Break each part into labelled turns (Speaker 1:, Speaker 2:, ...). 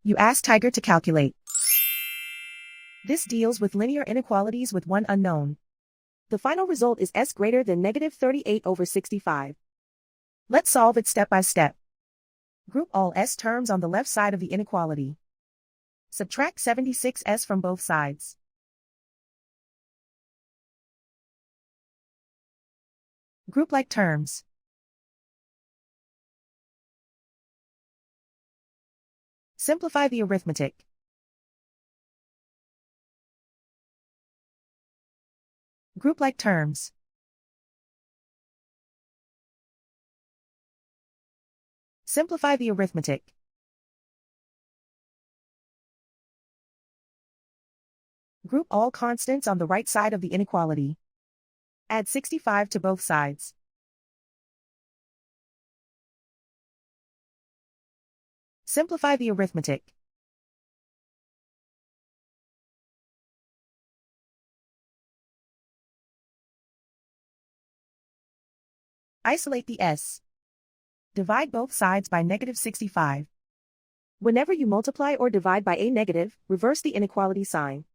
Speaker 1: You ask Tiger to calculate. This deals with linear inequalities with one unknown. The final result is s greater than negative 38 over 65. Let's solve it step by step. Group all s terms on the left side of the inequality. Subtract 76s from both sides. Group like terms. Simplify the arithmetic. Group like terms. Simplify the arithmetic. Group all constants on the right side of the inequality. Add 65 to both sides. Simplify the arithmetic. Isolate the s. Divide both sides by negative 65. Whenever you multiply or divide by a negative, reverse the inequality sign.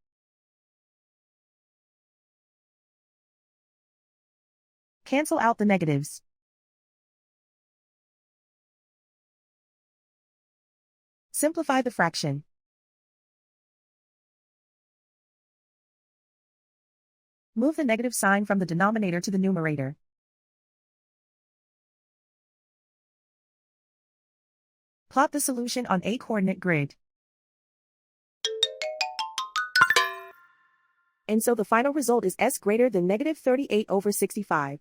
Speaker 1: Cancel out the negatives. Simplify the fraction. Move the negative sign from the denominator to the numerator. Plot the solution on a coordinate grid. And so the final result is s greater than negative 38 over 65.